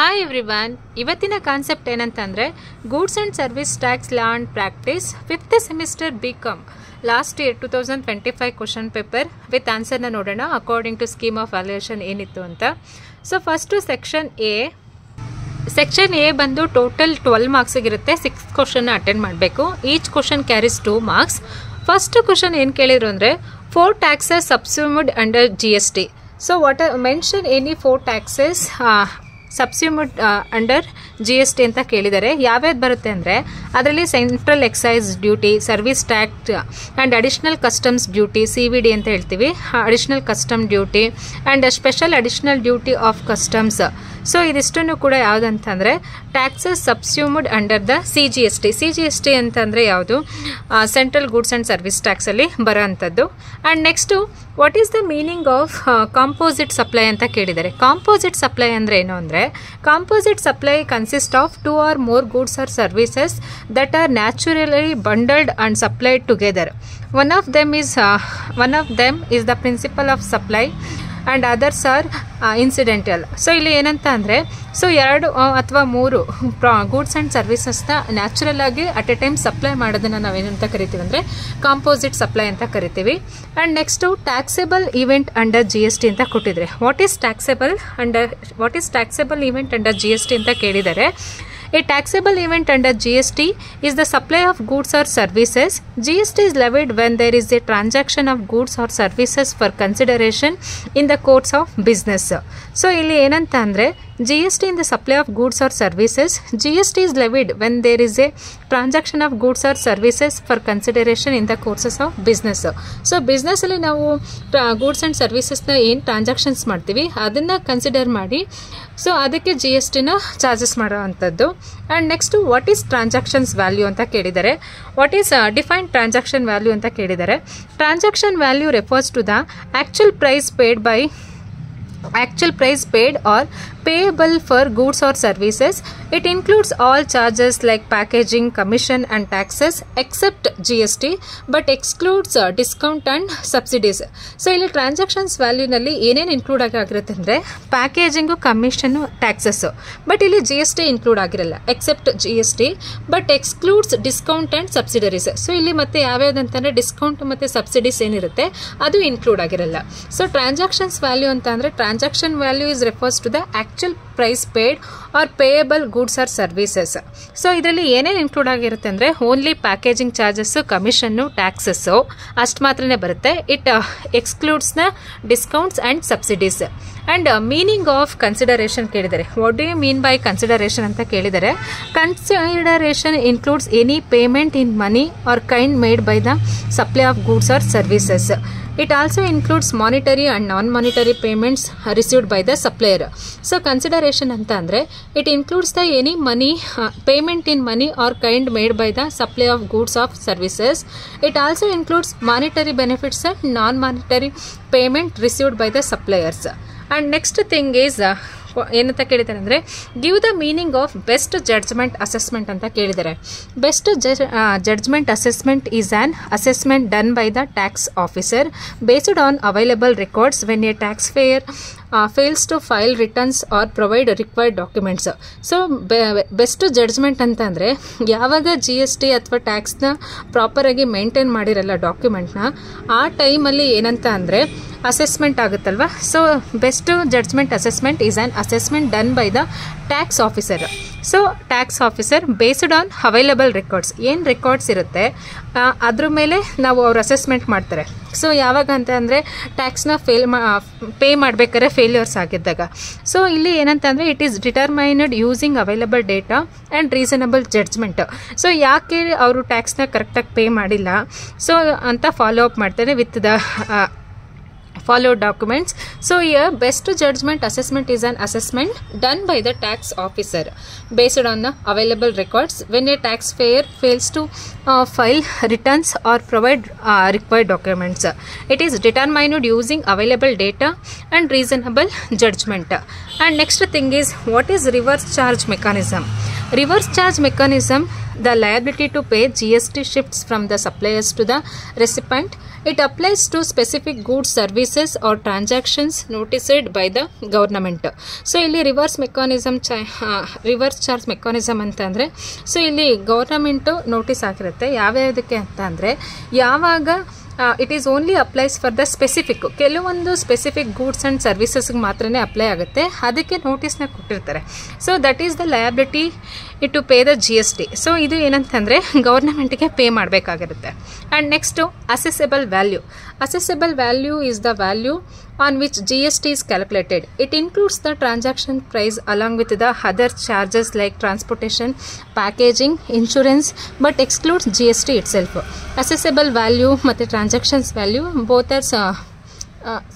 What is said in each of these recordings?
Hi everyone, ಇವತ್ತಿನ concept ಏನಂತಂದರೆ goods and service tax law and practice 5th semester BCom last year 2025 question paper with ಆನ್ಸರ್ನ ನೋಡೋಣ according to scheme of valuation ಏನಿತ್ತು ಅಂತ. So first section A ಬಂದು total 12 ಮಾರ್ಕ್ಸಿಗಿರುತ್ತೆ. 6 ಕ್ವಶನ್ನ attend ಮಾಡಬೇಕು. Each question carries 2 marks. First question ಏನು ಕೇಳಿದ್ರು ಅಂದರೆ 4 taxes subsumed under GST. So what mention any 4 taxes subsumed under GST ಅಂತ ಕೇಳಿದ್ದಾರೆ. ಯಾವ್ಯಾವ್ದು ಬರುತ್ತೆ ಅಂದರೆ ಅದರಲ್ಲಿ central excise duty, service tax and additional customs duty, CVD ಅಂತ ಹೇಳ್ತೀವಿ, additional custom duty and special additional duty of customs. So ಇದಿಷ್ಟನ್ನು ಕೂಡ ಯಾವುದಂತಂದರೆ taxes subsumed under the CGST ಅಂತಂದರೆ ಯಾವುದು, ಸೆಂಟ್ರಲ್ ಗೂಡ್ಸ್ ಆ್ಯಂಡ್ ಸರ್ವಿಸ್ ಟ್ಯಾಕ್ಸಲ್ಲಿ ಬರೋ ಅಂಥದ್ದು. And next what is the meaning of composite supply ಅಂತ ಕೇಳಿದ್ದಾರೆ. ಕಾಂಪೋಸಿಟ್ ಸಪ್ಲೈ ಅಂದರೆ ಏನು ಅಂದರೆ composite supply consist of 2 or more goods or services that are naturally bundled and supplied together. One of them is the principle of supply and others are incidental. So ಇಲ್ಲಿ ಏನಂತ ಅಂದರೆ so 2 ಅಥವಾ 3 goods and ಸರ್ವಿಸಸ್ನ natural ಆಗಿ at A time supply ಮಾಡೋದನ್ನು ನಾವೇನಂತ ಕರಿತೀವಿ ಅಂದರೆ composite supply ಅಂತ ಕರಿತೀವಿ. And next taxable event under GST ಅಂತ ಕೊಟ್ಟಿದ್ದಾರೆ. What is taxable event under GST ಅಂತ ಕೇಳಿದ್ದಾರೆ. A taxable event under GST is the supply of goods or services. GST is levied when there is a transaction of goods or services for consideration in the course of business. So ಇಲ್ಲಿ ಏನಂತ ಅಂದರೆ GST in the supply of goods or services. GST is levied when there is a transaction of goods or services for consideration in the courses of business. So ಬಿಸ್ನೆಸ್ಸಲ್ಲಿ ನಾವು goods and ಸರ್ವಿಸಸ್ನ ಏನು transactions ಮಾಡ್ತೀವಿ ಅದನ್ನು consider ಮಾಡಿ so ಅದಕ್ಕೆ GSTನ charges ಮಾಡೋ ಅಂಥದ್ದು. And next what is transactions value ಅಂತ ಕೇಳಿದ್ದಾರೆ. What is defined transaction value ಅಂತ ಕೇಳಿದ್ದಾರೆ. Transaction value refers to the actual price paid or payable for goods or services. It includes all charges like packaging, commission and taxes except GST but excludes discount and subsidies. So ಇಲ್ಲಿ transactions ವ್ಯಾಲ್ಯೂನಲ್ಲಿ ಏನೇನು include ಆಗಿರುತ್ತೆ ಅಂದರೆ packaging, commission, taxes. But ಇಲ್ಲಿ GST include ಆಗಿರಲ್ಲ except GST but excludes discount and subsidiaries. So ಇಲ್ಲಿ ಮತ್ತೆ ಯಾವ್ಯಾವ್ದಂತಂದರೆ discount ಮತ್ತು ಸಬ್ಸಿಡೀಸ್ ಏನಿರುತ್ತೆ ಅದು ಇನ್ಕ್ಲೂಡ್ ಆಗಿರಲ್ಲ. ಸೊ ಟ್ರಾನ್ಸಾಕ್ಷನ್ಸ್ ವ್ಯಾಲ್ಯೂ ಅಂತ ಅಂದರೆ transaction value is refers to the actual price paid or payable goods or services. So ಇದರಲ್ಲಿ ಏನೇನು ಇನ್ಕ್ಲೂಡ್ ಆಗಿರುತ್ತೆ ಅಂದರೆ only packaging charges, commission, taxes ಅಷ್ಟು ಮಾತ್ರನೇ ಬರುತ್ತೆ. ಇಟ್ ಎಕ್ಸ್ಕ್ಲೂಡ್ಸ್ನ discounts and subsidies. And meaning of consideration ಕೇಳಿದ್ದಾರೆ. What do you mean by consideration ಅಂತ ಕೇಳಿದ್ದಾರೆ. Consideration includes any payment in money or kind made by the supply of goods or services. It also includes monetary and non-monetary payments received by the supplier. So consideration anta andre it includes the any money payment in money or kind made by the supply of goods or services. It also includes monetary benefits and non-monetary payment received by the suppliers. And next thing is ಏನಂತ ಕೇಳಿದ್ದಾರೆ ಅಂದರೆ give the meaning of best judgment assessment ಅಂತ ಕೇಳಿದ್ದಾರೆ. Best judgment assessment is an assessment done by the tax officer based on available records when a taxpayer fails to file returns or provide required documents. So best judgement ಅಂತಂದರೆ ಯಾವಾಗ GST ಅಥವಾ ಟ್ಯಾಕ್ಸ್ನ ಪ್ರಾಪರಾಗಿ maintain ಮಾಡಿರಲ್ಲ ಡಾಕ್ಯುಮೆಂಟ್ನ ಆ ಟೈಮಲ್ಲಿ ಏನಂತ ಅಂದರೆ assessment ಆಗುತ್ತಲ್ವ. So best judgment assessment is an assessment done by the tax officer. So tax officer based on available records, ಏನು ರೆಕಾರ್ಡ್ಸ್ ಇರುತ್ತೆ ಅದ್ರ ಮೇಲೆ ನಾವು ಅವ್ರು ಅಸೆಸ್ಮೆಂಟ್ ಮಾಡ್ತಾರೆ. ಸೊ ಯಾವಾಗ ಅಂತ ಅಂದರೆ ಟ್ಯಾಕ್ಸ್ನ ಪೇ ಮಾಡಬೇಕಾದ್ರೆ ಫೇಲ್ಯೂರ್ಸ್ ಆಗಿದ್ದಾಗ. ಸೊ ಇಲ್ಲಿ ಏನಂತ ಅಂದರೆ it is determined using available data and reasonable judgement. So ಯಾಕೆ ಅವರು ಟ್ಯಾಕ್ಸ್ನ ಕರೆಕ್ಟಾಗಿ ಪೇ ಮಾಡಿಲ್ಲ ಸೊ ಅಂತ ಫಾಲೋ ಅಪ್ ಮಾಡ್ತಾರೆ with the followed documents. So here best judgment assessment is an assessment done by the tax officer based on the available records when a taxpayer fails to file returns or provide required documents. It is determined using available data and reasonable judgment. And next thing is what is reverse charge mechanism. Reverse charge mechanism, the liability to pay GST shifts from the suppliers to the recipient It applies to specific goods, services or transactions noticed by the government. So ಇಲ್ಲಿ reverse charge mechanism ಅಂತಂದರೆ, so ಇಲ್ಲಿ government notice ಹಾಕಿರುತ್ತೆ ಯಾವ್ಯಾವುದಕ್ಕೆ ಅಂತ ಅಂದರೆ, ಯಾವಾಗ it is only applies for the specific, ಕೆಲವೊಂದು specific goods and ಸರ್ವಿಸಸ್ಗೆ ಮಾತ್ರನೇ ಅಪ್ಲೈ ಆಗುತ್ತೆ, ಅದಕ್ಕೆ ನೋಟಿಸ್ನ ಕೊಟ್ಟಿರ್ತಾರೆ. So that is the liability to pay the GST. So ಇದು ಏನಂತಂದರೆ ಗೌರ್ನಮೆಂಟ್ಗೆ ಪೇ ಮಾಡಬೇಕಾಗಿರುತ್ತೆ. And next assessable value. Assessable value is the value on which GST is calculated. It includes the transaction price along with the other charges like transportation, packaging, insurance, but excludes GST itself. Assessable value ಮತ್ತು transactions value both are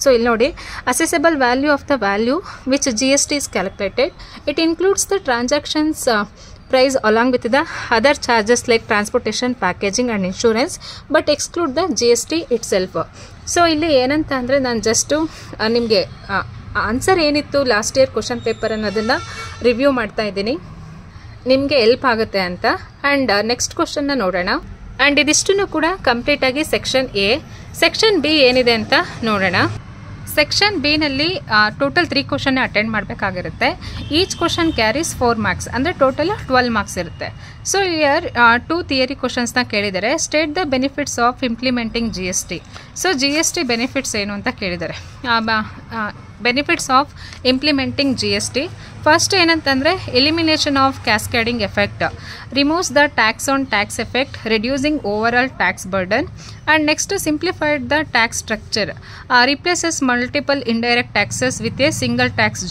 so ಇಲ್ಲಿ ನೋಡಿ, assessable value of the value which GST is calculated. It includes the transactions price along with the other charges like transportation, packaging and insurance, but exclude the GST itself. So ಇಲ್ಲಿ ಏನಂತ ಅಂದರೆ, ನಾನು just ನಿಮಗೆ answer ಏನಿತ್ತು last year question paper ಅನ್ನೋದನ್ನು review ಮಾಡ್ತಾ ಇದ್ದೀನಿ, ನಿಮಗೆ ಹೆಲ್ಪ್ ಆಗುತ್ತೆ ಅಂತ. ಆ್ಯಂಡ್ ನೆಕ್ಸ್ಟ್ ಕ್ವಶನ್ನ ನೋಡೋಣ. ಆ್ಯಂಡ್ ಇದಿಷ್ಟನ್ನು ಕೂಡ ಕಂಪ್ಲೀಟಾಗಿ ಸೆಕ್ಷನ್ A. ಸೆಕ್ಷನ್ B ಏನಿದೆ ಅಂತ ನೋಡೋಣ. ಸೆಕ್ಷನ್ ಬಿನಲ್ಲಿ ಟೋಟಲ್ 3 ಕ್ವಶನ್ ಅಟೆಂಡ್ ಮಾಡಬೇಕಾಗಿರುತ್ತೆ. ಈಚ್ ಕ್ವಶನ್ ಕ್ಯಾರೀಸ್ 4 ಮಾರ್ಕ್ಸ್, ಅಂದರೆ ಟೋಟಲ್ 12 ಮಾರ್ಕ್ಸ್ ಇರುತ್ತೆ. ಸೊ ಇಯರ್ 2 ಥಿಯರಿ ಕ್ವಶನ್ಸ್ನ ಕೇಳಿದ್ದಾರೆ. State the benefits of implementing GST. So GST benefits ಏನು ಅಂತ ಕೇಳಿದ್ದಾರೆ. Benefits of implementing GST. First ಏನಂತಂದರೆ, elimination of cascading effect, removes the tax on tax effect, reducing overall tax burden. And next simplified the tax structure, replaces multiple indirect taxes with A single tax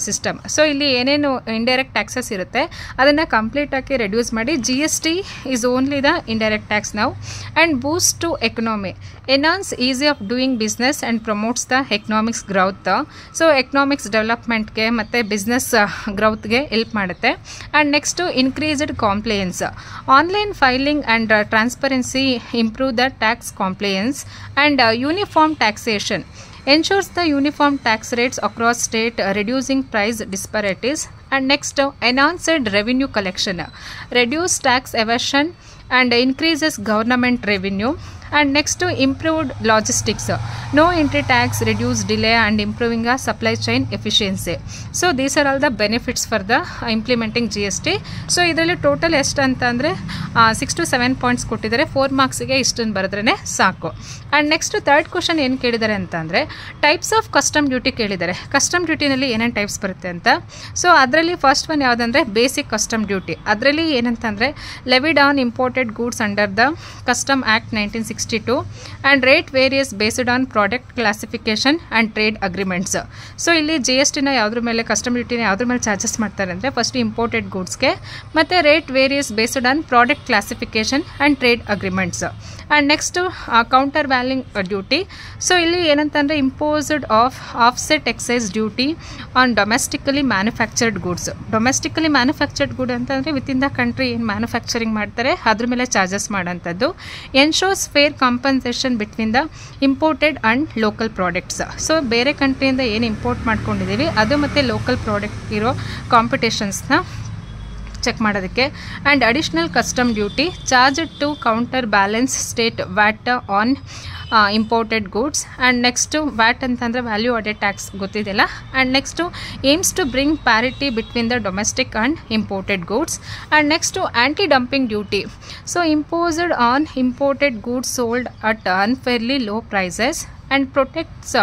system. So ಇಲ್ಲಿ ಏನೇನು indirect taxes ಇರುತ್ತೆ ಅದನ್ನು ಕಂಪ್ಲೀಟಾಗಿ reduce ಮಾಡಿ GST is only the indirect tax ನಾವು. And boost to economy, enhance ease of doing business and promotes the economics growth. So economics ಡೆವಲಪ್ಮೆಂಟ್ಗೆ ಮತ್ತು business ಗ್ರೌತ್ಗೆ ಹೆಲ್ಪ್ ಮಾಡುತ್ತೆ. And next increased compliance, online filing and transparency improve the tax compliance. And uniform taxation, ensures the uniform tax rates across state, reducing price disparities. And next, enhanced revenue collection, reduce tax evasion and increases government revenue. And next, improved logistics, no entry tax, reduce delay and improving a supply chain efficiency. So these are all the benefits for the implementing GST. So ಇದರಲ್ಲಿ total ಎಷ್ಟು ಅಂತಂದರೆ 6 to 7 points ಕೊಟ್ಟಿದ್ದಾರೆ. 4 ಮಾರ್ಕ್ಸಿಗೆ ಇಷ್ಟನ್ನು ಬರೆದ್ರೇ ಸಾಕು. And next third question ಏನು ಕೇಳಿದ್ದಾರೆ ಅಂತಂದರೆ, types of custom duty ಕೇಳಿದ್ದಾರೆ. ಕಸ್ಟಮ್ ಡ್ಯೂಟಿನಲ್ಲಿ ಏನೇನು ಟೈಪ್ಸ್ ಬರುತ್ತೆ ಅಂತ. ಸೊ ಅದರಲ್ಲಿ ಫಸ್ಟ್ ಒನ್ ಯಾವುದಂದರೆ ಬೇಸಿಕ್ ಕಸ್ಟಮ್ ಡ್ಯೂಟಿ. ಅದರಲ್ಲಿ ಏನಂತಂದರೆ, levied on imported goods under the custom act 1962 and rate varies based on product classification and trade agreements. So ಇಲ್ಲಿ GSTನ ಯಾವುದ್ರ ಮೇಲೆ, ಕಸ್ಟಮ್ ಡ್ಯೂಟಿನ ಯಾವುದ್ರ ಮೇಲೆ ಚಾರ್ಜಸ್ ಮಾಡ್ತಾರೆ ಅಂದರೆ, ಫಸ್ಟ್ ಇಂಪೋರ್ಟೆಡ್ ಗೂಡ್ಸ್ಗೆ, ಮತ್ತು rate varies based on product classification and trade agreements. And next countervailing duty. So ಇಲ್ಲಿ ಏನಂತಂದರೆ, imposed of offset excise duty on domestically manufactured goods. Domestically manufactured good ಅಂತಂದರೆ within the country ಏನು manufacturing ಮಾಡ್ತಾರೆ ಅದ್ರ ಮೇಲೆ charges ಮಾಡೋಂಥದ್ದು. Ensures fair compensation between the imported and local products. So ಬೇರೆ ಕಂಟ್ರಿಯಿಂದ ಏನು ಇಂಪೋರ್ಟ್ ಮಾಡ್ಕೊಂಡಿದ್ದೀವಿ ಅದು ಮತ್ತು ಲೋಕಲ್ ಪ್ರಾಡಕ್ಟ್ ಇರೋ ಕಾಂಪಿಟೇಷನ್ಸ್ನ ಚೆಕ್ ಮಾಡೋದಕ್ಕೆ. And additional custom duty, charge to counterbalance state VAT on imported goods. And next VAT ಅಂತಂದರೆ ವ್ಯಾಲ್ಯೂ ಅಡೆಡ್ ಟ್ಯಾಕ್ಸ್ ಗೊತ್ತಿದೆಯಲ್ಲ. And next aims to bring parity between the domestic and imported goods. And next anti dumping duty, so imposed on imported goods sold at unfairly low prices and protects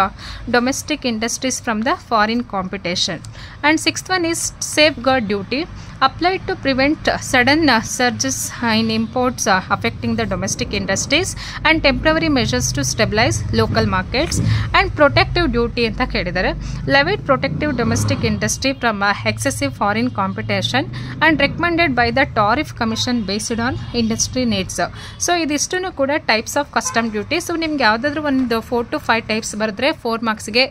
domestic industries from the foreign competition. And sixth one is safeguard duty, applied to prevent sudden surges in imports affecting the domestic industries and temporary measures to stabilize local markets. And protective duty anta kelidare, levied protective domestic industry from excessive foreign competition and recommended by the tariff commission based on industry needs. So idistunu kuda types of custom duty. So nimge yavadadru ಒಂದು 4 to 5 types ಬರೆದ್ರೆ 4 ಮಾರ್ಕ್ಸ್ಗೆ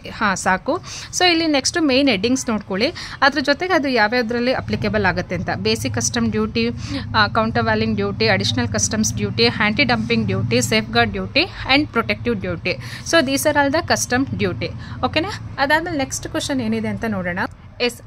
ಸಾಕು. So ಇಲ್ಲಿ next main headings ನೋಡ್ಕೊಳ್ಳಿ, ಅದ್ರ ಜೊತೆಗೆ ಅದು ಯಾವ್ಯಾವುದರಲ್ಲಿ applicable ಆಗುತ್ತೆ ಅಂತ. Basic custom duty, countervailing duty, additional customs duty, anti dumping duty, safeguard duty and protective duty. So these are all the custom duty. ಓಕೆನಾ? ಅದಾದ್ಮೇಲೆ ನೆಕ್ಸ್ಟ್ ಕ್ವಶನ್ ಏನಿದೆ ಅಂತ ನೋಡೋಣ.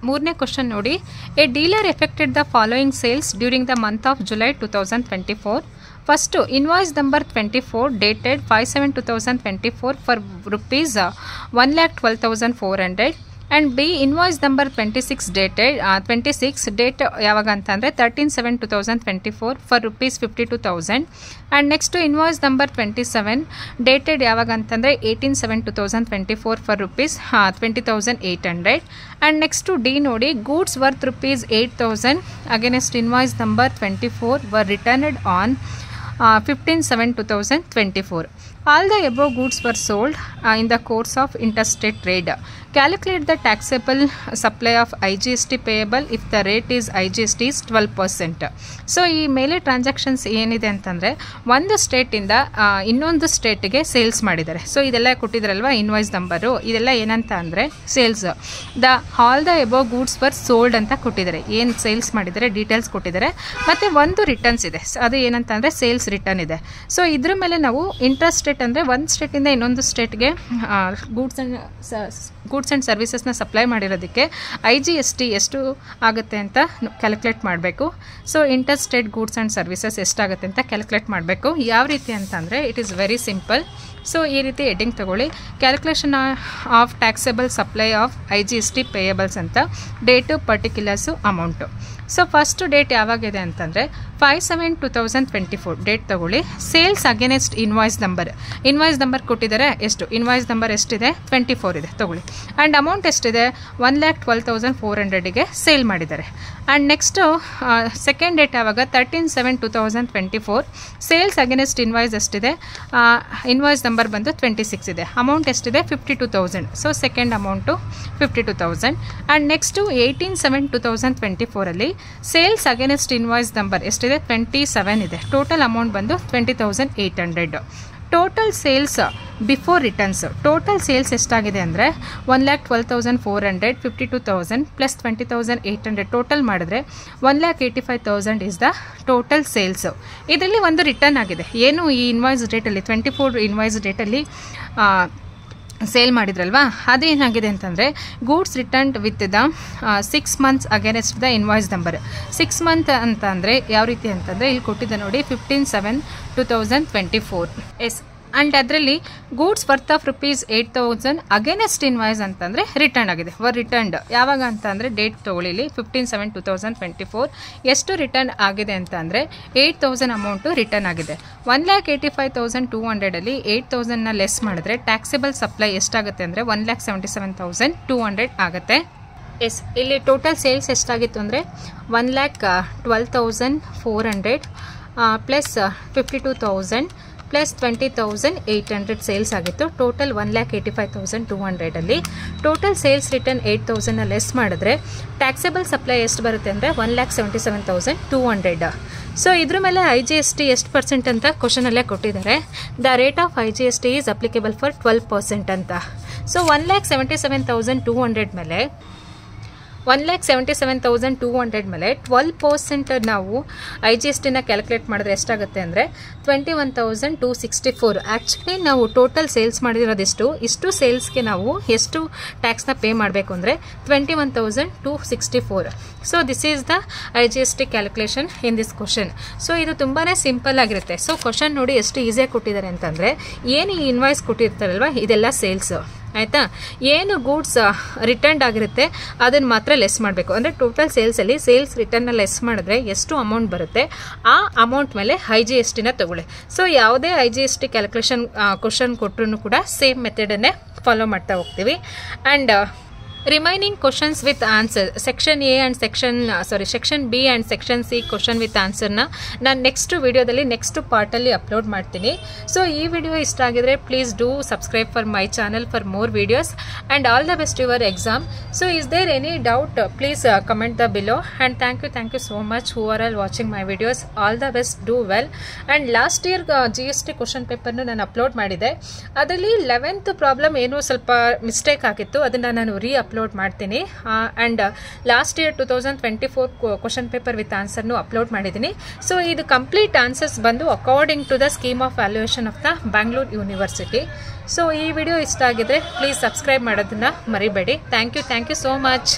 ಮೂರನೇ ಕ್ವಶನ್ ನೋಡಿ. A dealer affected the following sales during the month of July 2024. First, invoice number 24 dated 5/7/2024 for rupees 1,12,400. And B, invoice number 26 dated 26 date ಯಾವಾಗ ಅಂತಂದರೆ 13/7/2024 for rupees 52,000. and next invoice number 27 dated ಯಾವಾಗ ಅಂತಂದರೆ 18/7/2024 for rupees 20,800. and next D ನೋಡಿ, goods worth rupees 8,000 against invoice number 24 were returned on 15/7/2024. All the above goods were sold in the course of interstate trade. Calculate the taxable supply of IGST payable if the rate is IGST is 12%. So ಈ ಮೇಲೆ transactions ಏನಿದೆ ಅಂತಂದರೆ ಒಂದು ಸ್ಟೇಟಿಂದ ಇನ್ನೊಂದು ಸ್ಟೇಟಿಗೆ sales ಮಾಡಿದ್ದಾರೆ. So ಇದೆಲ್ಲ ಕೊಟ್ಟಿದ್ದಾರಲ್ವ invoice number, ಇದೆಲ್ಲ ಏನಂತ ಅಂದರೆ sales. All the above goods var sold ಅಂತ ಕೊಟ್ಟಿದ್ದಾರೆ, ಏನು ಸೇಲ್ಸ್ ಮಾಡಿದ್ದಾರೆ ಡೀಟೇಲ್ಸ್ ಕೊಟ್ಟಿದ್ದಾರೆ. ಮತ್ತು ಒಂದು ರಿಟರ್ನ್ಸ್ ಇದೆ, ಅದು ಏನಂತ ಅಂದರೆ ಸೇಲ್ಸ್ ರಿಟರ್ನ್ ಇದೆ. ಸೊ ಇದ್ರ ಮೇಲೆ ನಾವು ಇಂಟ್ರಾಸ್ಟೇಟ್ ಅಂದರೆ ಒಂದು ಸ್ಟೇಟಿಂದ ಇನ್ನೊಂದು ಸ್ಟೇಟ್ಗೆ ಗೂಡ್ಸ್ ಆ್ಯಂಡ್ ಸರ್ವಿಸಸ್ನ ಸಪ್ಲೈ ಮಾಡಿರೋದಕ್ಕೆ IGST ಎಷ್ಟು ಆಗುತ್ತೆ ಅಂತ ಕ್ಯಾಲ್ಕುಲೇಟ್ ಮಾಡಬೇಕು. So interstate goods and services ಎಷ್ಟಾಗುತ್ತೆ ಅಂತ ಕ್ಯಾಲ್ಕುಲೇಟ್ ಮಾಡಬೇಕು. ಯಾವ ರೀತಿ ಅಂತಂದರೆ it is very simple. So ಈ ರೀತಿ ಹೆಡ್ಡಿಂಗ್ ತಗೊಳ್ಳಿ, calculation of taxable supply of IGST payables ಅಂತ, date particulars amount. So first date ಯಾವಾಗಿದೆ ಅಂತಂದರೆ 5/7/2024 ಡೇಟ್ ತಗೊಳ್ಳಿ. ಸೇಲ್ಸ್ ಅಗೇನೆಸ್ಟ್ ಇನ್ವಾಯ್ಸ್ ನಂಬರ್ ಕೊಟ್ಟಿದ್ದಾರೆ. ಎಷ್ಟು ಇನ್ವಾಯ್ಸ್ ನಂಬರ್ ಎಷ್ಟಿದೆ? 24 ಇದೆ ತಗೊಳ್ಳಿ. ಆ್ಯಂಡ್ ಅಮೌಂಟ್ ಎಷ್ಟಿದೆ? 1,12,400ಗೆ ಸೇಲ್ ಮಾಡಿದ್ದಾರೆ. ಆ್ಯಂಡ್ ನೆಕ್ಸ್ಟು ಸೆಕೆಂಡ್ ಡೇಟ್ ಯಾವಾಗ? 13/7/2024 ಸೇಲ್ಸ್ ಅಗೇನೆಸ್ಟ್ ಇನ್ವಾಯ್ಸ್ ಎಷ್ಟಿದೆ? ಇನ್ವಾಯ್ಸ್ ನಂಬರ್ ಬಂದು 26 ಇದೆ. ಅಮೌಂಟ್ ಎಷ್ಟಿದೆ? 52,000. So second amount 52,000. And next 18/7/2024 sales against invoice number ಎಷ್ಟಿದೆ? 27 ಇದೆ. ಟೋಟಲ್ ಅಮೌಂಟ್ ಬಂದು 20,800. Total sales before returns, total sales ಎಷ್ಟಾಗಿದೆ ಅಂದರೆ 1,12,400 52,000 ಪ್ಲಸ್ 20,800 ಟೋಟಲ್ ಮಾಡಿದ್ರೆ 1,85,000 ಇಸ್ ದ ಟೋಟಲ್ ಸೇಲ್ಸ್. ಇದರಲ್ಲಿ ಒಂದು ರಿಟರ್ನ್ ಆಗಿದೆ. ಏನು ಈ ಇನ್ವಾಯ್ಸ್ ಡೇಟಲ್ಲಿ 24 ಇನ್ವಾಯ್ಸ್ ಡೇಟಲ್ಲಿ ಸೇಲ್ ಮಾಡಿದ್ರಲ್ವಾ, ಅದೇನಾಗಿದೆ ಅಂತಂದರೆ goods returned with the 6 months against the invoice number. 6 month ಅಂತ ಅಂದರೆ ಯಾವ ರೀತಿ ಅಂತಂದರೆ ಇಲ್ಲಿ ಕೊಟ್ಟಿದ್ದೆ ನೋಡಿ, 15/7/2024. ಎಸ್. ಆ್ಯಂಡ್ ಅದರಲ್ಲಿ goods worth of rupees 8,000 against invoice ಅಂತಂದರೆ ರಿಟರ್ನ್ ಆಗಿದೆ. ರಿಟರ್ನ್ಡ್ ಯಾವಾಗ ಅಂತ ಅಂದರೆ ಡೇಟ್ ತೊಗೊಳ್ಳಿ, 15/7/2024 ಎಷ್ಟು ರಿಟರ್ನ್ ಆಗಿದೆ ಅಂತ ಅಂದರೆ 8,000 ಅಮೌಂಟು ರಿಟರ್ನ್ ಆಗಿದೆ. 1,85,200 8,000ನ ಲೆಸ್ ಮಾಡಿದ್ರೆ ಟ್ಯಾಕ್ಸೇಬಲ್ ಸಪ್ಲೈ ಎಷ್ಟಾಗುತ್ತೆ ಅಂದರೆ 1,77,200 ಆಗುತ್ತೆ. ಎಸ್. ಇಲ್ಲಿ ಟೋಟಲ್ ಸೇಲ್ಸ್ ಎಷ್ಟಾಗಿತ್ತು ಅಂದರೆ 1,12,400 ಪ್ಲಸ್ 52,000 ಪ್ಲಸ್ 20,800 ಸೇಲ್ಸ್ ಆಗಿತ್ತು. ಟೋಟಲ್ 1,85,200 ಟೋಟಲ್ ಸೇಲ್ಸ್ ರಿಟರ್ನ್ 8,000ನ ಲೆಸ್ ಮಾಡಿದ್ರೆ ಟ್ಯಾಕ್ಸೇಬಲ್ ಸಪ್ಲೈ ಎಷ್ಟು ಬರುತ್ತೆ ಅಂದರೆ 1,77,200. ಸೊ ಇದ್ರ ಮೇಲೆ IGST ಎಷ್ಟು ಪರ್ಸೆಂಟ್ ಅಂತ ಕ್ವಶನಲ್ಲೇ ಕೊಟ್ಟಿದ್ದಾರೆ. The rate of IGST is applicable for 12% ಅಂತ. ಸೊ 1,77,200 ಮೇಲೆ 1,77,200 ಮೇಲೆ 12% ನಾವು IGSTನ ಕ್ಯಾಲ್ಕುಲೇಟ್ ಮಾಡಿದ್ರೆ ಎಷ್ಟಾಗುತ್ತೆ ಅಂದರೆ 21,264. ಆ್ಯಕ್ಚುಲಿ ನಾವು ಟೋಟಲ್ ಸೇಲ್ಸ್ ಮಾಡಿರೋದಿಷ್ಟು, ಇಷ್ಟು ಸೇಲ್ಸ್ಗೆ ನಾವು ಎಷ್ಟು ಟ್ಯಾಕ್ಸ್ನ ಪೇ ಮಾಡಬೇಕು ಅಂದರೆ 21,264. So this is the IGST calculation in this question. So ಇದು ತುಂಬಾ ಸಿಂಪಲ್ ಆಗಿರುತ್ತೆ. ಸೊ ಕ್ವಶನ್ ನೋಡಿ ಎಷ್ಟು ಈಸಿಯಾಗಿ ಕೊಟ್ಟಿದ್ದಾರೆ ಅಂತಂದರೆ, ಏನು ಈ ಇನ್ವಾಯ್ಸ್ ಕೊಟ್ಟಿರ್ತಾರಲ್ವ ಇದೆಲ್ಲ ಸೇಲ್ಸ್ ಆಯಿತಾ. ಏನು ಗೂಡ್ಸ್ ರಿಟರ್ನ್ಡ್ ಆಗಿರುತ್ತೆ ಅದನ್ನು ಮಾತ್ರ ಲೆಸ್ ಮಾಡಬೇಕು. ಅಂದರೆ ಟೋಟಲ್ ಸೇಲ್ಸಲ್ಲಿ ಸೇಲ್ಸ್ ರಿಟರ್ನ್ನ ಲೆಸ್ ಮಾಡಿದ್ರೆ ಎಷ್ಟು ಅಮೌಂಟ್ ಬರುತ್ತೆ ಆ ಅಮೌಂಟ್ ಮೇಲೆ IGSTನ ತಗೊಳ್ಳಿ. ಸೊ ಯಾವುದೇ IGST ಕ್ಯಾಲ್ಕುಲೇಷನ್ ಕ್ವಶನ್ ಕೊಟ್ಟರು ಕೂಡ ಸೇಮ್ ಮೆಥಡನ್ನೇ ಫಾಲೋ ಮಾಡ್ತಾ ಹೋಗ್ತೀವಿ. And remaining questions with answer section A and section B and section C question with ಆನ್ಸರ್ನ ನಾನು ನೆಕ್ಸ್ಟ್ ವಿಡಿಯೋದಲ್ಲಿ ನೆಕ್ಸ್ಟ್ ಪಾರ್ಟಲ್ಲಿ ಅಪ್ಲೋಡ್ ಮಾಡ್ತೀನಿ. ಸೊ ಈ ವಿಡಿಯೋ ಇಷ್ಟ ಆಗಿದ್ರೆ please do subscribe for my channel for more videos and all the best your exam. So is there any doubt please comment the below and thank you so much who are all watching my videos. All the best, do well. And last year GST question ಪೇಪರ್ನು ನಾನು upload ಮಾಡಿದೆ. ಅದರಲ್ಲಿ 11th problem ಏನೋ ಸ್ವಲ್ಪ mistake ಆಗಿತ್ತು, ಅದನ್ನು ನಾನು upload ಮಾಡ್ತೀನಿ. And last year 2024 question paper with ಆನ್ಸರ್ನು ಅಪ್ಲೋಡ್ ಮಾಡಿದ್ದೀನಿ. ಸೊ ಇದು ಕಂಪ್ಲೀಟ್ ಆನ್ಸರ್ಸ್ ಬಂದು according to the scheme of valuation of the Bangalore university. So ಈ ವಿಡಿಯೋ ಇಷ್ಟ ಆಗಿದ್ರೆ ಪ್ಲೀಸ್ ಸಬ್ಸ್ಕ್ರೈಬ್ ಮಾಡೋದನ್ನ ಮರಿಬೇಡಿ. Thank you so much.